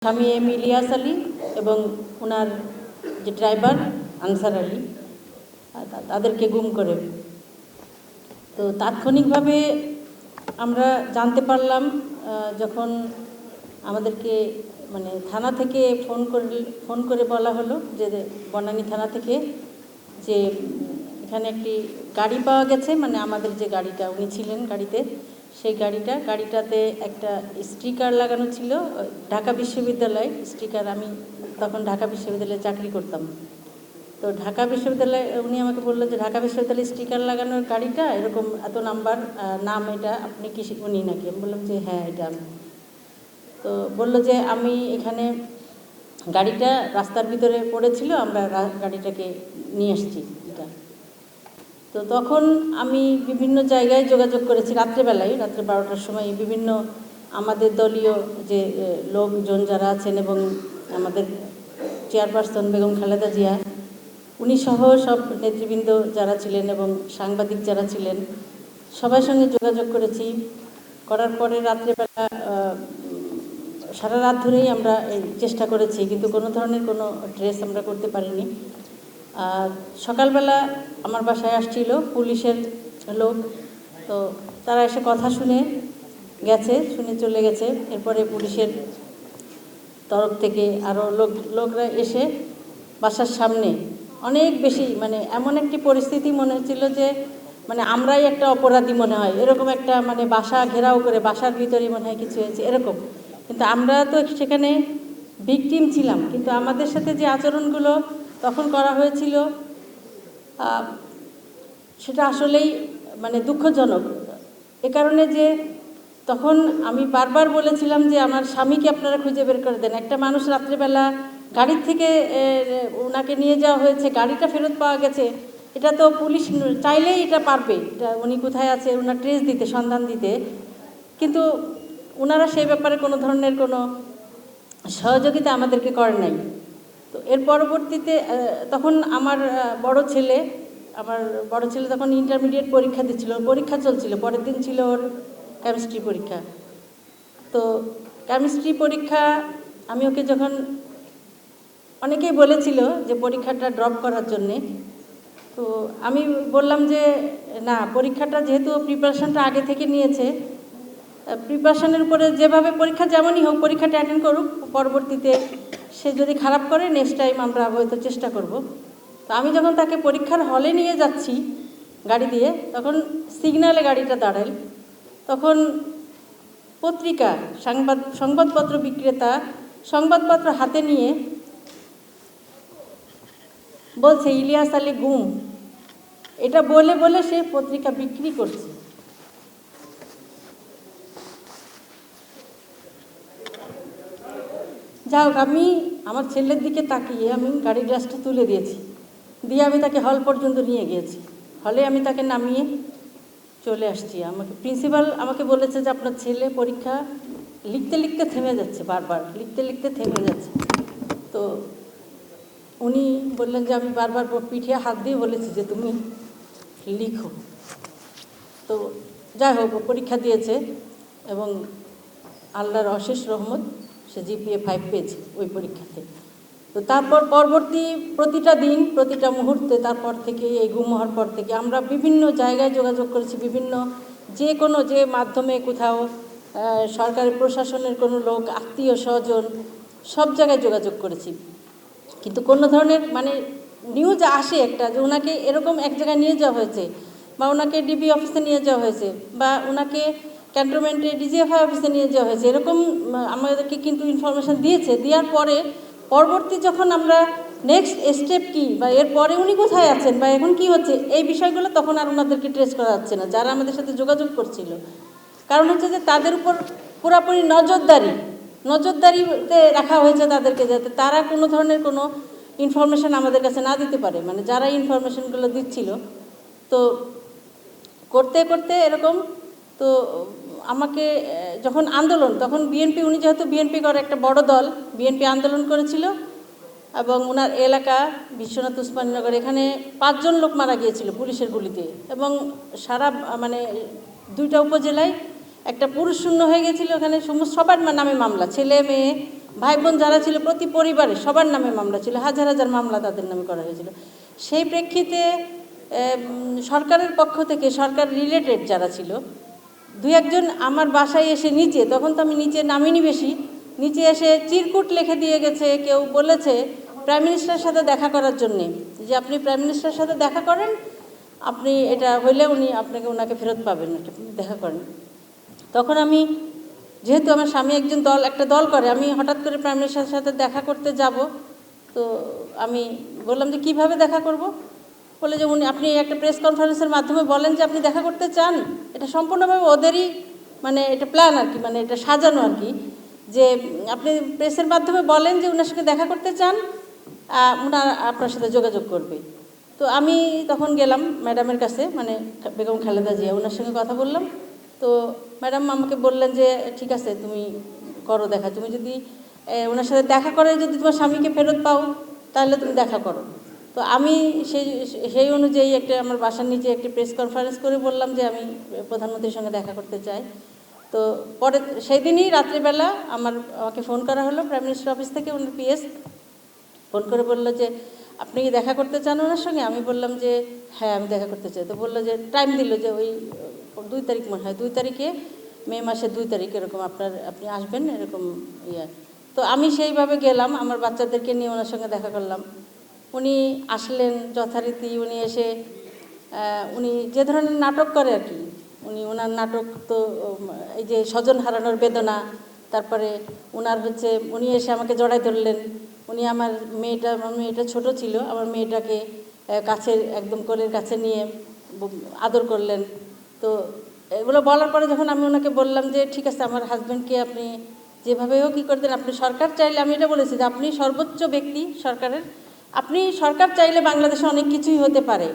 স্বামী এম ইলিয়াস আলী এবং ওনার যে ড্রাইভার আনসার আলী তাদেরকে গুম করে। তো তাৎক্ষণিকভাবে আমরা জানতে পারলাম যখন আমাদেরকে মানে থানা থেকে ফোন করে বলা হলো যে বনানী থানা থেকে যে এখানে একটি গাড়ি পাওয়া গেছে, মানে আমাদের যে গাড়িটা উনি ছিলেন গাড়িতে, সেই গাড়িটাতে একটা স্টিকার লাগানো ছিল ঢাকা বিশ্ববিদ্যালয় স্টিকার। আমি তখন ঢাকা বিশ্ববিদ্যালয়ে চাকরি করতাম। তো ঢাকা বিশ্ববিদ্যালয়ে উনি আমাকে বললো যে ঢাকা বিশ্ববিদ্যালয়ে স্টিকার লাগানোর গাড়িটা এরকম এত নাম্বার নাম, এটা আপনি কি উনি নাকি? আমি বললাম যে হ্যাঁ এটা আমি। তো বললো যে আমি এখানে গাড়িটা রাস্তার ভিতরে পড়েছিল, আমরা গাড়িটাকে নিয়ে আসছি এটা। তো তখন আমি বিভিন্ন জায়গায় যোগাযোগ করেছি রাত্রে 12টার সময় বিভিন্ন আমাদের দলীয় যে লোকজন যারা আছেন এবং আমাদের চেয়ারপারসন বেগম খালেদা জিয়া উনি সহ সব নেতৃবৃন্দ যারা ছিলেন এবং সাংবাদিক যারা ছিলেন সবার সঙ্গে যোগাযোগ করেছি। করার পরে রাত্রেবেলা সারা রাত ধরেই আমরা চেষ্টা করেছি, কিন্তু কোনো ধরনের কোনো ট্রেস আমরা করতে পারিনি। সকালবেলা আমার বাসায় আসছিল পুলিশের লোক, তো তারা এসে কথা শুনে চলে গেছে। এরপরে পুলিশের তরফ থেকে আরও লোকরা এসে বাসার সামনে অনেক বেশি, মানে এমন একটি পরিস্থিতি মনে হচ্ছিল যে মানে আমরাই একটা অপরাধী মনে হয়, এরকম একটা মানে বাসা ঘেরাও করে বাসার ভিতরে মনে হয় কিছু হয়েছে এরকম। কিন্তু আমরা তো সেখানে ভিকটিম ছিলাম, কিন্তু আমাদের সাথে যে আচরণগুলো তখন করা হয়েছিল সেটা আসলেই মানে দুঃখজনক। এ কারণে যে তখন আমি বারবার বলেছিলাম যে আমার স্বামীকে আপনারা খুঁজে বের করে দেন। একটা মানুষ রাত্রেবেলা গাড়ির থেকে ওনাকে নিয়ে যাওয়া হয়েছে, গাড়িটা ফেরত পাওয়া গেছে, এটা তো পুলিশ চাইলেই এটা পারবে, এটা উনি কোথায় আছে ওনার ট্রেস দিতে, সন্ধান দিতে। কিন্তু ওনারা সেই ব্যাপারে কোনো ধরনের কোনো সহযোগিতা আমাদেরকে করে নাই। তো এর পরবর্তীতে তখন আমার বড় ছেলে তখন ইন্টারমিডিয়েট পরীক্ষা দিচ্ছিল, পরীক্ষা চলছিল, পরের দিন ছিল ওর কেমিস্ট্রি পরীক্ষা। তো কেমিস্ট্রি পরীক্ষা আমি ওকে যখন, অনেকেই বলেছিল যে পরীক্ষাটা ড্রপ করার জন্যে, তো আমি বললাম যে না, পরীক্ষাটা যেহেতু প্রিপারেশনটা আগে থেকে নিয়েছে, প্রিপারেশনের উপরে যেভাবে পরীক্ষা যেমনই হোক পরীক্ষাটা অ্যাটেন্ড করুক, পরবর্তীতে সে যদি খারাপ করে নেক্সট টাইম আমরা হয়তো চেষ্টা করব। তো আমি যখন তাকে পরীক্ষার হলে নিয়ে যাচ্ছি গাড়ি দিয়ে, তখন সিগন্যালে গাড়িটা দাঁড়াই, তখন পত্রিকা সংবাদপত্র বিক্রেতা সংবাদপত্র হাতে নিয়ে বলছে ইলিয়াস আলী গুম, এটা বলে বলে সে পত্রিকা বিক্রি করছে। যাই হোক, আমি আমার ছেলের দিকে তাকিয়ে আমি গাড়ির গ্লাসটা তুলে দিয়েছি, দিয়ে আমি তাকে হল পর্যন্ত নিয়ে গিয়েছি। হলে আমি তাকে নামিয়ে চলে আসছি। আমাকে প্রিন্সিপাল আমাকে বলেছে যে আপনার ছেলে পরীক্ষা লিখতে লিখতে থেমে যাচ্ছে, বারবার লিখতে লিখতে থেমে যাচ্ছে। তো উনি বললেন যে আমি বারবার পিঠে হাত দিয়ে বলেছি যে তুমি লিখো। তো যাই হোক, পরীক্ষা দিয়েছে এবং আল্লাহর অশেষ রহমত সে জিপিএ 5 পেয়েছে ওই পরীক্ষাতে। তো তারপর পরবর্তী প্রতিটা দিন প্রতিটা মুহূর্তে তারপর থেকে এই গুম হওয়ার পর থেকে আমরা বিভিন্ন জায়গায় যোগাযোগ করেছি, বিভিন্ন যে মাধ্যমে কোথাও সরকারি প্রশাসনের কোনো লোক, আত্মীয় স্বজন, সব জায়গায় যোগাযোগ করেছি, কিন্তু কোনো ধরনের মানে নিউজ আসে একটা যে ওনাকে এরকম এক জায়গায় নিয়ে যাওয়া হয়েছে, বা ওনাকে ডিবি অফিসে নিয়ে যাওয়া হয়েছে, বা ওনাকে ক্যান্টনমেন্টে ডিজিএফআই অফিসে নিয়ে যাওয়া হয়েছে, এরকম আমাদেরকে কিন্তু ইনফরমেশান দিয়েছে। দেওয়ার পরে পরবর্তী যখন আমরা নেক্সট স্টেপ কী বা এরপরে উনি কোথায় আছেন বা এখন কি হচ্ছে এই বিষয়গুলো তখন আর ওনাদেরকে ট্রেস করা যাচ্ছে না, যারা আমাদের সাথে যোগাযোগ করছিল। কারণ হচ্ছে যে তাদের উপর পুরোপুরি নজরদারিতে রাখা হয়েছে তাদেরকে, যাতে তারা কোনো ধরনের কোনো ইনফরমেশান আমাদের কাছে না দিতে পারে, মানে যারা ইনফরমেশানগুলো দিচ্ছিল। তো করতে করতে এরকম, তো আমাকে যখন আন্দোলন, তখন বিএনপি, উনি যেহেতু বিএনপি করে একটা বড় দল, বিএনপি আন্দোলন করেছিল এবং ওনার এলাকা বিশ্বনাথ উসমানীনগর, এখানে 5 জন লোক মারা গিয়েছিল পুলিশের গুলিতে, এবং সারা মানে 2টা উপজেলায় একটা পুরুষ শূন্য হয়ে গেছিলো। ওখানে সবার নামে মামলা, ছেলে মেয়ে ভাই বোন যারা ছিল প্রতি পরিবারে সবার নামে মামলা ছিল, হাজার হাজার মামলা তাদের নামে করা হয়েছিল। সেই প্রেক্ষিতে সরকারের পক্ষ থেকে, সরকার রিলেটেড যারা ছিল, দুই একজন আমার বাসায় এসে নিচে, তখন তো আমি নিচে নামিনি বেশি, নিচে এসে চিরকুট লিখে দিয়ে গেছে। কেউ বলেছে প্রাইম মিনিস্টারের সাথে দেখা করার জন্যে, যে আপনি প্রাইম মিনিস্টারের সাথে দেখা করেন, আপনি এটা হইলে উনি আপনাকে ওনাকে ফেরত পাবেন, দেখা করেন। তখন আমি, যেহেতু আমার স্বামী একটা দল করে, আমি হঠাৎ করে প্রাইম মিনিস্টারের সাথে দেখা করতে যাব। তো আমি বললাম যে কীভাবে দেখা করব? বলে যে আপনি একটা প্রেস কনফারেন্সের মাধ্যমে বলেন যে আপনি দেখা করতে চান। এটা সম্পূর্ণভাবে ওদেরই মানে এটা প্ল্যান আর কি, মানে এটা সাজানো আর কি, যে আপনি প্রেসের মাধ্যমে বলেন যে ওনার সঙ্গে দেখা করতে চান, ওনার আপনার সাথে যোগাযোগ করবে। তো আমি তখন গেলাম ম্যাডামের কাছে, মানে বেগম খালেদা জিয়া, ওনার সঙ্গে কথা বললাম। তো ম্যাডাম আমাকে বললেন যে ঠিক আছে, তুমি করো দেখা, তুমি যদি ওনার সাথে দেখা করে যদি তোমার স্বামীকে ফেরত পাও তাহলে তুমি দেখা করো। তো আমি সেই অনুযায়ী আমার বাসার নিচে একটি প্রেস কনফারেন্স করে বললাম যে আমি প্রধানমন্ত্রীর সঙ্গে দেখা করতে চাই। তো পরে সেই দিনই রাত্রিবেলা আমাকে ফোন করা হলো প্রাইম মিনিস্টার অফিস থেকে, ওনার পিএস ফোন করে বললো যে আপনি কি দেখা করতে চান ওনার সঙ্গে? আমি বললাম যে হ্যাঁ, আমি দেখা করতে চাই। তো বললো যে টাইম দিল যে ওই 2 তারিখ মনে হয়, 2 তারিখে, মে মাসের 2 তারিখ এরকম আপনি আসবেন এরকম ইয়ে। তো আমি সেইভাবে গেলাম, আমার বাচ্চাদেরকে নিয়ে ওনার সঙ্গে দেখা করলাম। উনি আসলেন যথারীতি। উনি এসে উনি যে ধরনের নাটক করে আর কি, ওনার নাটক তো এই যে স্বজন হারানোর বেদনা, তারপরে উনি এসে আমাকে জড়াই ধরলেন। উনি আমার মেয়েটা ছোট ছিল, আমার মেয়েটাকে কাছে একদম কোলের কাছে নিয়ে আদর করলেন। তো এগুলো বলার পরে যখন আমি ওনাকে বললাম যে ঠিক আছে, আমার হাজব্যান্ডকে আপনি যেভাবে হোক কী করে দেন, আপনি সরকার চাইলে, আমি এটা বলেছি যে আপনি সর্বোচ্চ ব্যক্তি সরকারের, আপনি সরকার চাইলে বাংলাদেশে অনেক কিছুই হতে পারে।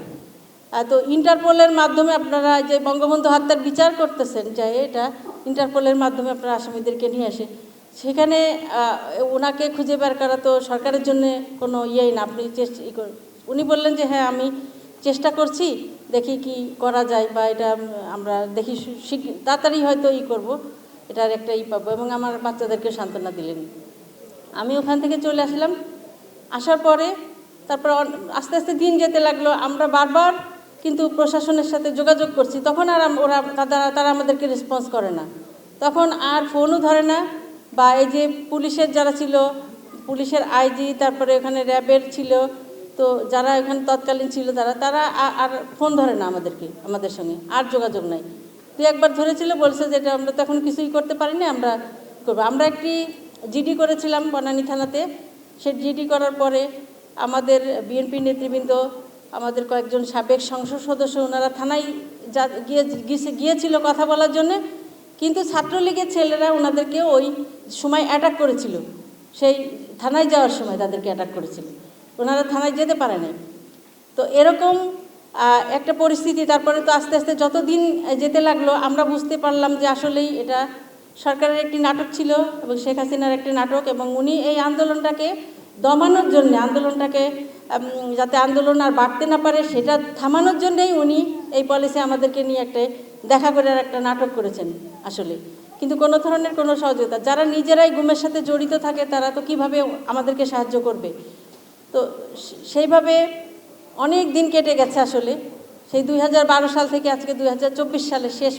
তো ইন্টারপোলের মাধ্যমে আপনারা যে বঙ্গবন্ধু হত্যার বিচার করতেছেন, যে এটা ইন্টারপোলের মাধ্যমে আপনারা আসামিদেরকে নিয়ে আসে, সেখানে ওনাকে খুঁজে বের করা তো সরকারের জন্য কোনো ইয়েই না। আপনি উনি বললেন যে হ্যাঁ, আমি চেষ্টা করছি, দেখি কি করা যায়, বা এটা আমরা দেখি তাড়াতাড়ি হয়তো করব, এটার একটা পাবো। এবং আমার বাচ্চাদেরকে সান্ত্বনা দিলেন। আমি ওখান থেকে চলে আসলাম। আসার পরে তারপর আস্তে আস্তে দিন যেতে লাগলো। আমরা বারবার কিন্তু প্রশাসনের সাথে যোগাযোগ করছি, তখন আর তারা আমাদেরকে রেসপন্স করে না, তখন আর ফোনও ধরে না। বা এই যে পুলিশের যারা ছিল, পুলিশের আইজি, তারপরে ওখানে র্যাবের ছিল, তো যারা এখানে তৎকালীন ছিল তারা আর ফোন ধরে না আমাদের সঙ্গে, আর যোগাযোগ নাই। 2-1বার ধরেছিল, বলছে যে এটা আমরা তো এখন কিছুই করতে পারিনি, আমরা করবো। আমরা একটি জিডি করেছিলাম বনানী থানাতে। সে জিডি করার পরে আমাদের বিএনপি নেতৃবৃন্দ, আমাদের কয়েকজন সাবেক সংসদ সদস্য, ওনারা থানায় গিয়েছিল কথা বলার জন্যে, কিন্তু ছাত্রলীগের ছেলেরা ওনাদেরকে ওই সময় অ্যাটাক করেছিল। সেই থানায় যাওয়ার সময় তাদেরকে অ্যাটাক করেছিল, ওনারা থানায় যেতে পারে নাই। তো এরকম একটা পরিস্থিতি। তারপরে তো আস্তে আস্তে যত দিন যেতে লাগলো, আমরা বুঝতে পারলাম যে আসলেই এটা সরকারের একটি নাটক ছিল, এবং শেখ হাসিনার একটি নাটক। এবং উনি এই আন্দোলনটাকে দমানোর জন্য, আন্দোলনটাকে যাতে আন্দোলন আর বাড়তে না পারে সেটা থামানোর জন্যই উনি এই পলিসি আমাদেরকে নিয়ে দেখা করে একটা নাটক করেছেন আসলে। কিন্তু কোনো ধরনের কোনো সহযোগিতা, যারা নিজেরাই গুমের সাথে জড়িত থাকে তারা তো কিভাবে আমাদেরকে সাহায্য করবে? তো সেইভাবে অনেক দিন কেটে গেছে আসলে। সেই 2012 সাল থেকে আজকে 2024 সালের শেষ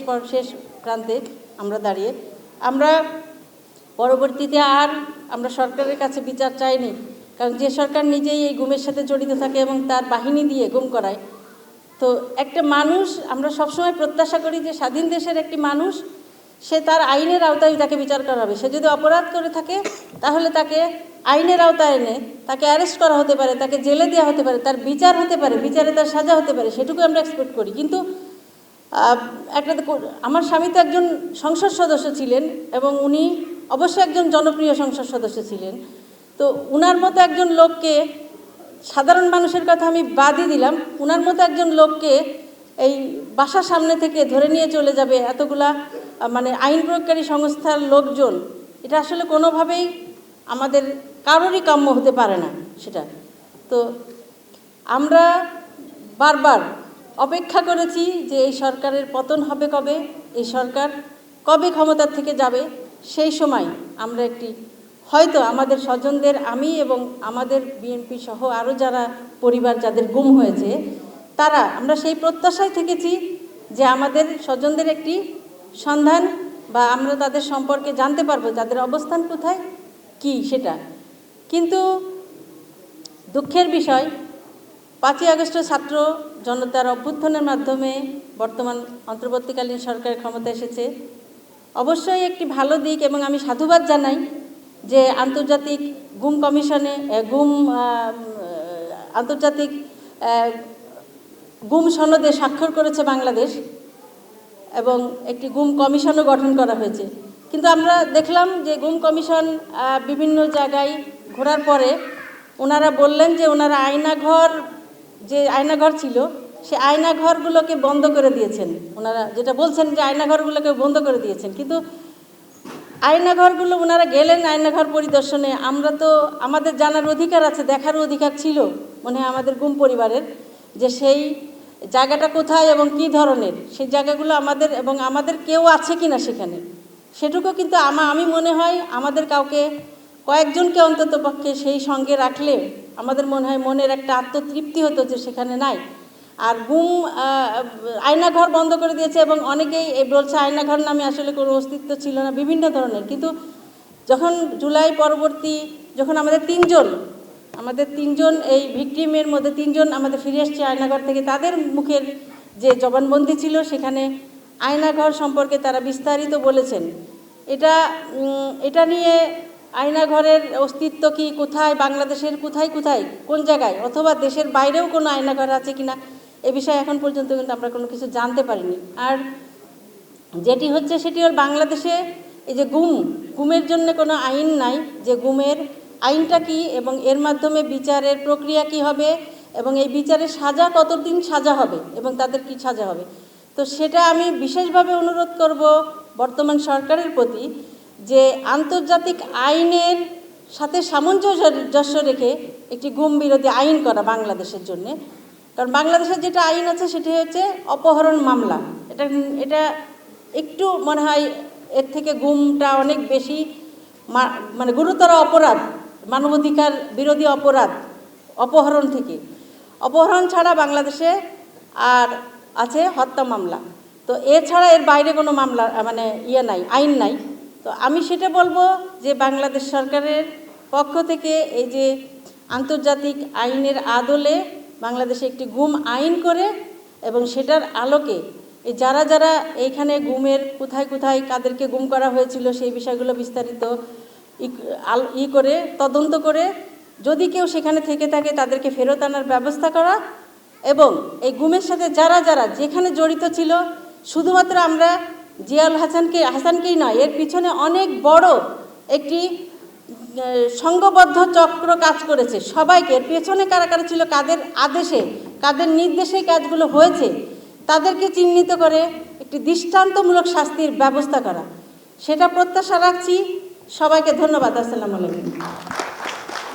প্রান্তে আমরা দাঁড়িয়ে। আমরা পরবর্তীতে আমরা সরকারের কাছে বিচার চাইনি, কারণ যে সরকার নিজেই এই গুমের সাথে জড়িত থাকে এবং তার বাহিনী দিয়ে গুম করায়। তো একটা মানুষ, আমরা সবসময় প্রত্যাশা করি যে স্বাধীন দেশের একটি মানুষ, সে তার আইনের আওতায় তাকে বিচার করা হবে। সে যদি অপরাধ করে থাকে তাহলে তাকে আইনের আওতায় এনে তাকে অ্যারেস্ট করা হতে পারে, তাকে জেলে দেওয়া হতে পারে, তার বিচার হতে পারে, বিচারে তার সাজা হতে পারে, সেটুকু আমরা এক্সপেক্ট করি। কিন্তু আমার স্বামী তো একজন সংসদ সদস্য ছিলেন, এবং উনি অবশ্যই একজন জনপ্রিয় সংসদ সদস্য ছিলেন। তো উনার মতো একজন লোককে, সাধারণ মানুষের কথা আমি বাদই দিলাম, উনার মতো একজন লোককে এই বাসার সামনে থেকে ধরে নিয়ে চলে যাবে এতগুলা মানে আইন প্রয়োগকারী সংস্থার লোকজন, এটা আসলে কোনোভাবেই আমাদের কারোরই কাম্য হতে পারে না সেটা। তো আমরা বারবার অপেক্ষা করেছি যে এই সরকারের পতন হবে কবে, এই সরকার কবে ক্ষমতার থেকে যাবে। সেই সময় আমরা একটি হয়তো আমাদের স্বজনদের, আমি এবং আমাদের বিএনপি সহ আরও যারা পরিবার যাদের গুম হয়েছে, আমরা সেই প্রত্যাশায় থেকেছি যে আমাদের স্বজনদের একটি সন্ধান বা আমরা তাদের সম্পর্কে জানতে পারবো, তাদের অবস্থান কোথায় কি সেটা। কিন্তু দুঃখের বিষয়, 5ই আগস্টের ছাত্র জনতার অভ্যুত্থানের মাধ্যমে বর্তমান অন্তর্বর্তীকালীন সরকারের ক্ষমতা এসেছে। অবশ্যই একটি ভালো দিক, এবং আমি সাধুবাদ জানাই যে আন্তর্জাতিক গুম কমিশনে আন্তর্জাতিক গুম সনদে স্বাক্ষর করেছে বাংলাদেশ, এবং একটি গুম কমিশনও গঠন করা হয়েছে। কিন্তু আমরা দেখলাম যে গুম কমিশন বিভিন্ন জায়গায় ঘোরার পরে ওনারা বললেন যে ওনারা যে আয়নাঘর ছিল সে আয়নাঘরগুলোকে বন্ধ করে দিয়েছেন। ওনারা যেটা বলছেন যে আয়নাঘরগুলোকে বন্ধ করে দিয়েছেন, কিন্তু আয়নাঘরগুলো ওনারা গেলেন আয়নাঘর পরিদর্শনে, আমরা তো আমাদের জানার অধিকার আছে, দেখারও অধিকার ছিল মনে হয় আমাদের গুম পরিবারের, যে সেই জায়গাটা কোথায় এবং কী ধরনের, সেই জায়গাগুলো আমাদের কেউ আছে কিনা সেখানে, সেটুকু কিন্তু আমি মনে হয় আমাদের কয়েকজনকে অন্তত পক্ষে সেই সঙ্গে রাখলে আমাদের মনে হয় মনের একটা আত্মতৃপ্তি হতো যে সেখানে নাই। আর আয়নাঘর বন্ধ করে দিয়েছে, এবং অনেকেই বলছে আয়নাঘর নামে আসলে কোনো অস্তিত্ব ছিল না, বিভিন্ন ধরনের। কিন্তু যখন জুলাই পরবর্তী যখন আমাদের তিনজন এই ভিকটিমের মধ্যে 3 জন আমাদের ফিরে এসছে আয়নাঘর থেকে, তাদের মুখের যে জবানবন্দি ছিল সেখানে আয়নাঘর সম্পর্কে তারা বিস্তারিত বলেছেন। এটা নিয়ে আয়নাঘরের অস্তিত্ব কি, কোথায় বাংলাদেশের কোথায় কোন জায়গায়, অথবা দেশের বাইরেও কোনো আয়নাঘর আছে কিনা, এ বিষয়ে এখন পর্যন্ত কিন্তু আমরা কোনো কিছু জানতে পারিনি। আর যেটি হচ্ছে সেটি হল বাংলাদেশে এই যে গুমের জন্য কোনো আইন নাই, যে গুমের আইনটা কি এবং এর মাধ্যমে বিচারের প্রক্রিয়া কি হবে এবং এই বিচারের সাজা কতদিন সাজা হবে এবং তাদের কি সাজা হবে। তো সেটা আমি বিশেষভাবে অনুরোধ করব বর্তমান সরকারের প্রতি, যে আন্তর্জাতিক আইনের সাথে সামঞ্জস্য রেখে একটি গুম বিরোধী আইন করা বাংলাদেশের জন্যে। কারণ বাংলাদেশের যেটা আইন আছে সেটি হচ্ছে অপহরণ মামলা। এটা একটু মনে হয় এর থেকে গুমটা অনেক বেশি মানে গুরুতর অপরাধ, মানবাধিকার বিরোধী অপরাধ অপহরণ থেকে। অপহরণ ছাড়া বাংলাদেশে আর আছে হত্যা মামলা। তো এছাড়া এর বাইরে কোনো মামলা আইন নাই। তো আমি সেটা বলবো যে বাংলাদেশ সরকারের পক্ষ থেকে এই যে আন্তর্জাতিক আইনের আদলে বাংলাদেশে একটি গুম আইন করে এবং সেটার আলোকে এই যারা এইখানে গুমের কোথায় কাদেরকে গুম করা হয়েছিল সেই বিষয়গুলো বিস্তারিত করে তদন্ত করে যদি কেউ সেখানে থেকে থাকে তাদেরকে ফেরত আনার ব্যবস্থা করা, এবং এই গুমের সাথে যারা যেখানে জড়িত ছিল, শুধুমাত্র আমরা জিয়াউল হাসানকেই নয়, এর পিছনে অনেক বড় একটি সংঘবদ্ধ চক্র কাজ করেছে। সবাইকে এর পেছনে কারা ছিল, কাদের আদেশে কাদের নির্দেশে কাজগুলো হয়েছে, তাদেরকে চিহ্নিত করে একটি দৃষ্টান্তমূলক শাস্তির ব্যবস্থা করা, সেটা প্রত্যাশা রাখছি। সবাইকে ধন্যবাদ। আসসালামু আলাইকুম।